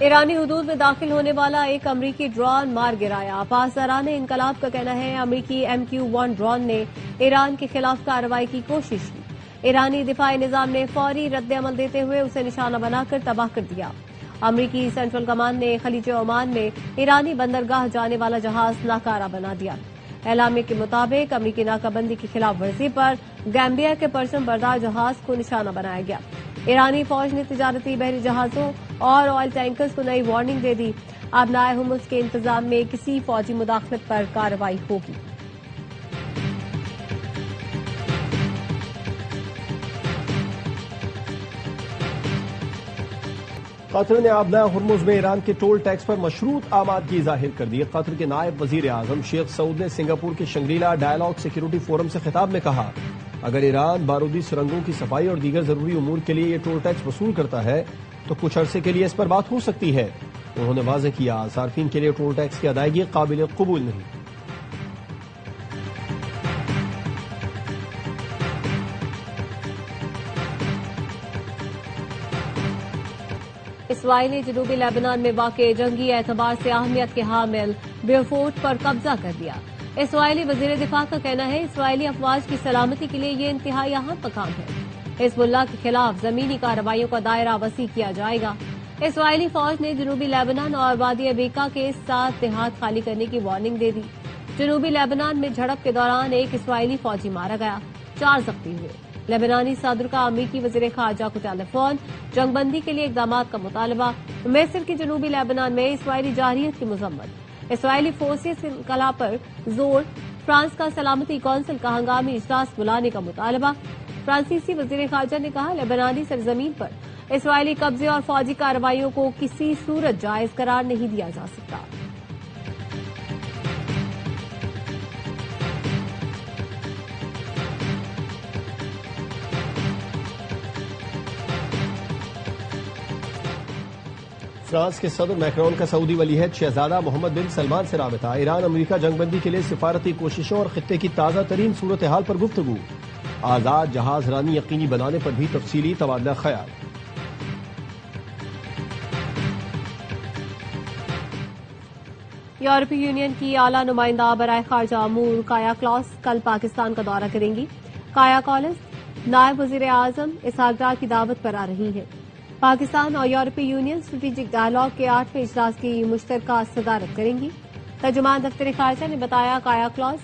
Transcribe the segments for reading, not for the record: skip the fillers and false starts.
ایرانی حدود میں داخل ہونے والا ایک امریکی ڈرون مار گرایا۔ پاسداران انقلاب کا کہنا ہے امریکی MQ-1 ڈرون نے ایران کے خلاف کارروائی کی کوشش کی۔ ایرانی دفاعی نظام نے فوری رد عمل دیتے ہوئے اسے نشانہ بنا کر تباہ کر دیا۔ امریکی سینٹرل کمانڈ نے خلیج عمان میں ایرانی بندرگاہ جانے والا جہاز ناکارہ بنا دیا۔ اعلامیہ کے مطابق امریکی ناکہ بندی کی خلاف ورزی پر گیمبیا کے پرچم بردار جہاز کو نشانہ بنایا گیا۔ ایرانی فوج نے تجارتی بحری جہازوں اور آئل ٹینکرز کو نئی وارننگ دے دی۔ اب نائے حمص کے انتظام میں کسی فوجی مداخلت پر کارروائی ہوگی۔ قطر نے آبنائے ہرمز میں ایران کے ٹول ٹیکس پر مشروط آمادگی ظاہر کر دی۔ قطر کے نائب وزیر اعظم شیخ سعود نے سنگاپور کے شنگریلا ڈائیلاگ سیکیورٹی فورم سے خطاب میں کہا، اگر ایران بارودی سرنگوں کی صفائی اور دیگر ضروری امور کے لیے یہ ٹول ٹیکس وصول کرتا ہے تو کچھ عرصے کے لیے اس پر بات ہو سکتی ہے۔ انہوں نے واضح کیا، صارفین کے لیے ٹول ٹیکس کی ادائیگی قابل قبول نہیں۔ اسرائیل جنوبی لیبنان میں واقع جنگی اعتبار سے اہمیت کے حامل بیوفورٹ پر قبضہ کر دیا۔ اسرائیلی وزیر دفاع کا کہنا ہے اسرائیلی افواج کی سلامتی کے لیے یہ انتہائی اہم مقام ہے۔ حزب اللہ کے خلاف زمینی کارروائیوں کا دائرہ وسیع کیا جائے گا۔ اسرائیلی فوج نے جنوبی لیبنان اور وادی بیکا کے 7 دیہات خالی کرنے کی وارننگ دے دی۔ جنوبی لیبنان میں جھڑپ کے دوران ایک اسرائیلی فوجی مارا گیا، 4 زخمی ہوئے۔ لیبنانی صدر کا امریکی وزیر خارجہ کو ٹیلی فون، جنگ بندی کے لیے اقدامات کا مطالبہ۔ مصر کی جنوبی لیبنان میں اسرائیلی جارحیت کی مذمت، اسرائیلی فورسز کے انخلا پر زور، فرانس کا سلامتی کونسل کا ہنگامی اجلاس بلانے کا مطالبہ۔ فرانسیسی وزیر خارجہ نے کہا، لیبنانی سرزمین پر اسرائیلی قبضے اور فوجی کارروائیوں کو کسی صورت جائز قرار نہیں دیا جا سکتا۔ فرانس کے صدر میکرون کا سعودی ولی عہد شہزادہ محمد بن سلمان سے رابطہ۔ ایران امریکہ جنگ بندی کے لیے سفارتی کوششوں اور خطے کی تازہ ترین صورتحال پر گفتگو۔ آزاد جہاز رانی یقینی بنانے پر بھی تفصیلی تبادلہ خیال۔ یورپی یونین کی اعلیٰ نمائندہ برائے خارجہ امور کایا کلاس کل پاکستان کا دورہ کریں گی۔ کایا کلاس نائب وزیر اعظم اسحاق ڈار کی دعوت پر آ رہی ہے۔ پاکستان اور یورپی یونین اسٹریٹجک ڈائیلاگ کے 8ویں اجلاس کی مشترکہ صدارت کریں گی۔ ترجمان دفتر خارجہ نے بتایا، کایا کلاس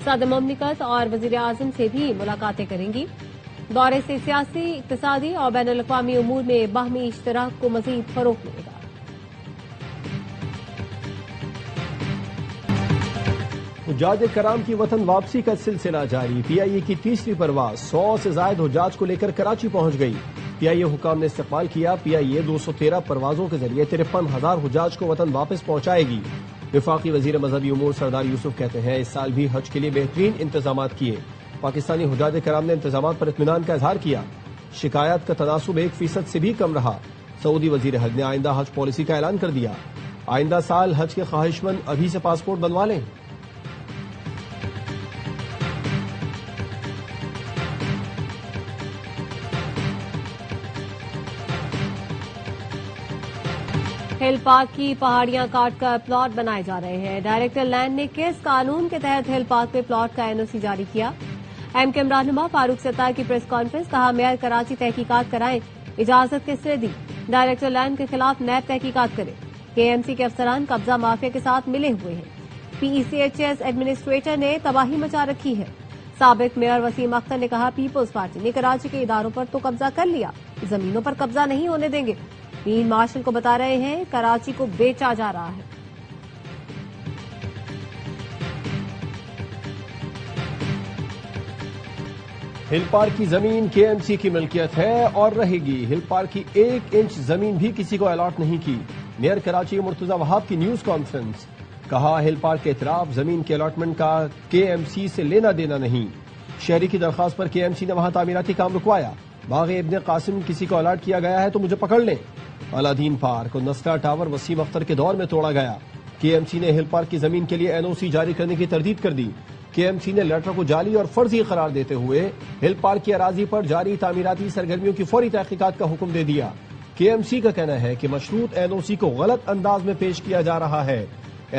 صدر مملکت اور وزیر اعظم سے بھی ملاقاتیں کریں گی۔ دورے سے سیاسی، اقتصادی اور بین الاقوامی امور میں باہمی اشتراک کو مزید فروغ ملے گا۔ حجاج کرام کی وطن واپسی کا سلسلہ جاری۔ PIA کی تیسری پرواز 100 سے زائد حجاج کو لے کر کراچی پہنچ گئی۔ PIA حکام نے استقبال کیا۔ PIA 213 پروازوں کے ذریعے 53,000 حجاج کو وطن واپس پہنچائے گی۔ وفاقی وزیر مذہبی امور سردار یوسف کہتے ہیں، اس سال بھی حج کے لیے بہترین انتظامات کیے۔ پاکستانی حجاج کرام نے انتظامات پر اطمینان کا اظہار کیا۔ شکایات کا تناسب 1% سے بھی کم رہا۔ سعودی وزیر حج نے آئندہ حج پالیسی کا اعلان کر دیا۔ آئندہ سال حج کے خواہش مند ابھی سے پاسپورٹ بنوا لیں۔ ہل پارک کی پہاڑیاں کاٹ کر پلاٹ بنائے جا رہے ہیں۔ ڈائریکٹر لینڈ نے کس قانون کے تحت ہل پارک میں پلاٹ کا NOC جاری کیا؟ MKM رہنما فاروق ستار کی پریس کانفرنس، کہا میئر کراچی تحقیقات کرائیں، اجازت کس نے دی؟ ڈائریکٹر لینڈ کے خلاف نیب تحقیقات کرے۔ KMC کے افسران قبضہ مافیا کے ساتھ ملے ہوئے ہیں۔ PECHS ایڈمنسٹریٹر نے تباہی مچا رکھی ہے۔ سابق میئر وسیم اختر نے کہا، پیپلز پارٹی نے کراچی کے اداروں پر تو قبضہ کر لیا، زمینوں پر قبضہ نہیں ہونے دیں گے۔ مین مارشل کو بتا رہے ہیں کراچی کو بیچا جا رہا ہے۔ ہل پارک کی زمین KMC کی ملکیت ہے اور رہے گی۔ ہل پارک کی 1 انچ زمین بھی کسی کو الاٹ نہیں کی۔ میئر کراچی مرتضی وہاب کی نیوز کانفرنس، کہا ہل پارک کے اعتراف زمین کے الاٹمنٹ کا KMC سے لینا دینا نہیں۔ شہری کی درخواست پر KMC نے وہاں تعمیراتی کام رکوایا۔ باغ ابن قاسم کسی کو الاٹ کیا گیا ہے تو مجھے پکڑ لیں۔ الادین پارک اور نسٹا ٹاور وسیم اختر کے دور میں توڑا گیا۔ KMC نے ہل پارک کی زمین کے لیے NOC جاری کرنے کی تردید کر دی۔ KMC نے لیٹر کو جعلی اور فرضی قرار دیتے ہوئے ہل پارک کی اراضی پر جاری تعمیراتی سرگرمیوں کی فوری تحقیقات کا حکم دے دیا۔ KMC کا کہنا ہے کہ مشروط NOC کو غلط انداز میں پیش کیا جا رہا ہے.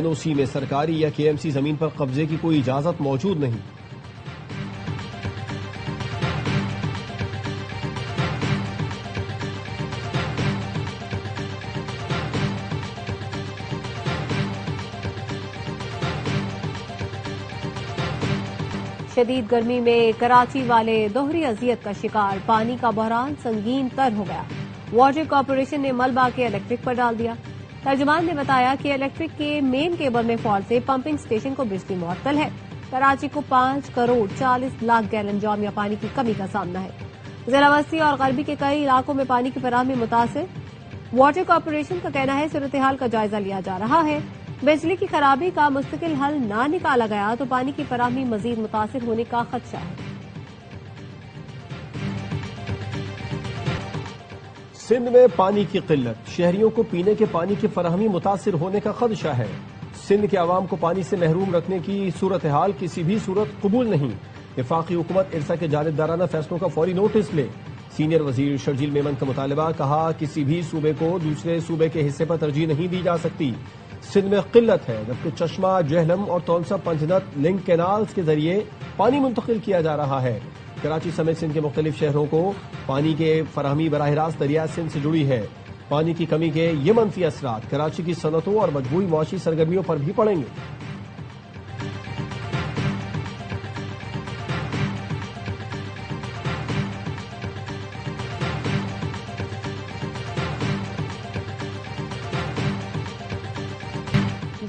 NOC میں سرکاری یا KMC زمین پر قبضے کی کوئی اجازت موجود نہیں. شدید گرمی میں کراچی والے دوہری اذیت کا شکار. پانی کا بحران سنگین تر ہو گیا. واٹر کارپوریشن نے ملبہ کے الیکٹرک پر ڈال دیا. ترجمان نے بتایا کہ الیکٹرک کے مین کیبل میں فالٹ سے پمپنگ سٹیشن کو بجلی معطل ہے. کراچی کو 5 کروڑ 40 لاکھ گیلن جامع پانی کی کمی کا سامنا ہے. ضلع وسطی اور غربی کے کئی علاقوں میں پانی کی فراہمی متاثر. واٹر کارپوریشن کا کہنا ہے صورتحال کا جائزہ لیا جا رہا ہے. بجلی کی خرابی کا مستقل حل نہ نکالا گیا تو پانی کی فراہمی مزید متاثر ہونے کا خدشہ ہے. سندھ میں پانی کی قلت. شہریوں کو پینے کے پانی کی فراہمی متاثر ہونے کا خدشہ ہے. سندھ کے عوام کو پانی سے محروم رکھنے کی صورتحال کسی بھی صورت قبول نہیں. وفاقی حکومت ارسا کے جانبدارانہ فیصلوں کا فوری نوٹس لے. سینئر وزیر شرجیل میمن کا مطالبہ. کہا کسی بھی صوبے کو دوسرے صوبے کے حصے پر ترجیح نہیں دی جا سکتی. سندھ میں قلت ہے جبکہ چشمہ، جہلم اور تونسا پنجنت لنک کینالز کے ذریعے پانی منتقل کیا جا رہا ہے. کراچی سمیت سندھ کے مختلف شہروں کو پانی کے فراہمی براہ راست دریائے سندھ سے جڑی ہے. پانی کی کمی کے یہ منفی اثرات کراچی کی صنعتوں اور مجموعی معاشی سرگرمیوں پر بھی پڑیں گے.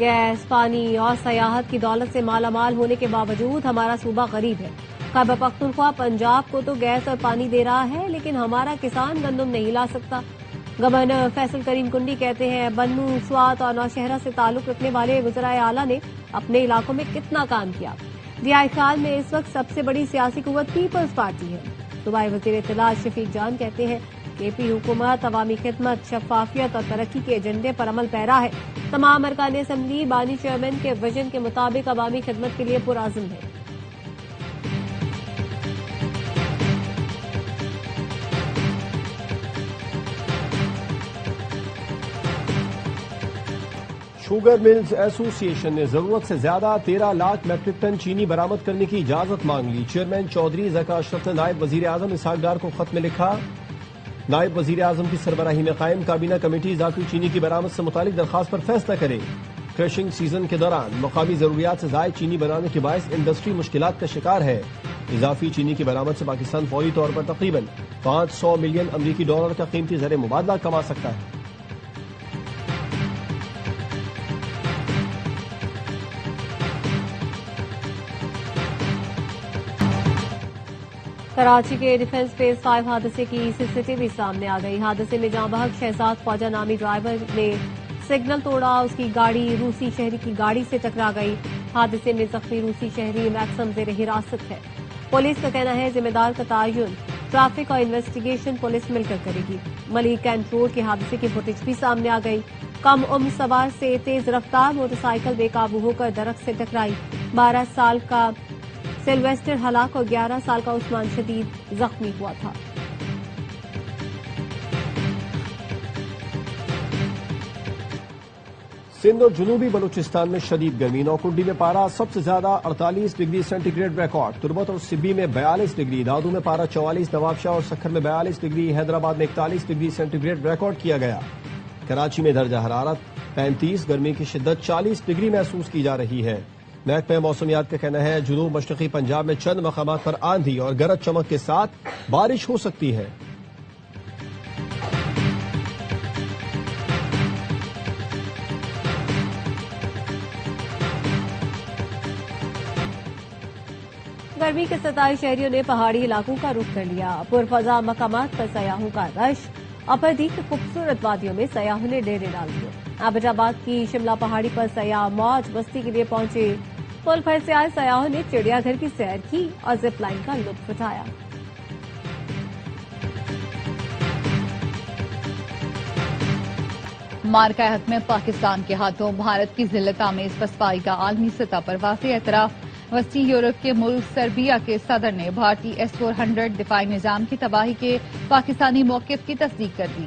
گیس، پانی اور سیاحت کی دولت سے مالا مال ہونے کے باوجود ہمارا صوبہ غریب ہے. خیبر پختونخوا پنجاب کو تو گیس اور پانی دے رہا ہے لیکن ہمارا کسان گندم نہیں لا سکتا. گورنر فیصل کریم کنڈی کہتے ہیں بنو، سوات اور نوشہرہ سے تعلق رکھنے والے وزرائے اعلیٰ نے اپنے علاقوں میں کتنا کام کیا. ضیاء خیال میں اس وقت سب سے بڑی سیاسی قوت پیپلز پارٹی ہے. صوبائی وزیر اطلاع شفیق جان کہتے ہیں کہ پی حکومت عوامی خدمت، شفافیت اور ترقی کے ایجنڈے پر عمل پیرا ہے. تمام ارکان اسمبلی بانی چیئرمین کے ویژن کے مطابق عوامی خدمت کے لیے پرعزم ہے. شوگر ملز ایسوسی ایشن نے ضرورت سے زیادہ 13 لاکھ میٹرک ٹن چینی برآمد کرنے کی اجازت مانگ لی. چیئرمین چودھری ذکا اشرف نے نائب وزیر اعظم اسحاق ڈار کو خط میں لکھا. نائب وزیر اعظم کی سربراہی میں قائم کابینہ کمیٹی اضافی چینی کی برآمد سے متعلق درخواست پر فیصلہ کرے. کریشنگ سیزن کے دوران مقامی ضروریات سے زائد چینی بنانے کے باعث انڈسٹری مشکلات کا شکار ہے. اضافی چینی کی برآمد سے پاکستان فوری طور پر تقریباً 500 ملین امریکی ڈالر کا قیمتی زر مبادلہ کما سکتا ہے. کراچی کے ڈیفنس فیز 5 حادثے کی CCTV سامنے آ گئی. حادثے میں جاں بحق شہزاد خواجہ نامی ڈرائیور نے سگنل توڑا. اس کی گاڑی روسی شہری کی گاڑی سے ٹکرا گئی. حادثے میں زخمی روسی شہری میکسم زیر حراست ہے. پولیس کا کہنا ہے ذمہ دار کا تعین ٹریفک اور انویسٹیگیشن پولیس مل کر کرے گی. ملیک کینٹ روڈ کے حادثے کی فوٹیج بھی سامنے آ گئی. کم عمر سوار سے تیز رفتار موٹر سائیکل بے قابو ہو کر درخت سے ٹکرائی. 12 سال کا سلویسٹر ہلاک اور 11 سال کا عثمان شدید زخمی ہوا تھا. سندھ اور جنوبی بلوچستان میں شدید گرمی. نوکنڈی میں پارہ سب سے زیادہ 48 ڈگری سینٹی گریڈ ریکارڈ. تربت اور سبی میں 42 ڈگری. دادو میں پارہ 44. نوابشاہ اور سکھر میں 42 ڈگری. حیدرآباد میں 41 ڈگری سینٹی گریڈ ریکارڈ کیا گیا. کراچی میں درجہ حرارت 35. گرمی کی شدت 40 ڈگری محسوس کی جا رہی ہے. محکمہ موسمیات کا کہنا ہے جنوب مشرقی پنجاب میں چند مقامات پر آندھی اور گرج چمک کے ساتھ بارش ہو سکتی ہے. گرمی کے ستائے شہریوں نے پہاڑی علاقوں کا رخ کر لیا. پرفضا مقامات پر سیاحوں کا رش. اپردی کی خوبصورت وادیوں میں سیاحوں نے ڈیرے ڈال دیے. عابد آباد کی شملہ پہاڑی پر سیاح موج مستی کے لیے پہنچے. ملک بھر سے آئے سیاحوں نے چڑیا گھر کی سیر کی اور زپ لائن کا لطف اٹھایا. مارکہ حق میں پاکستان کے ہاتھوں بھارت کی ذلت آمیز پسپائی کا عالمی سطح پر واضح اعتراف. وسطی یورپ کے ملک سربیا کے صدر نے بھارتی S-400 دفاعی نظام کی تباہی کے پاکستانی موقف کی تصدیق کر دی.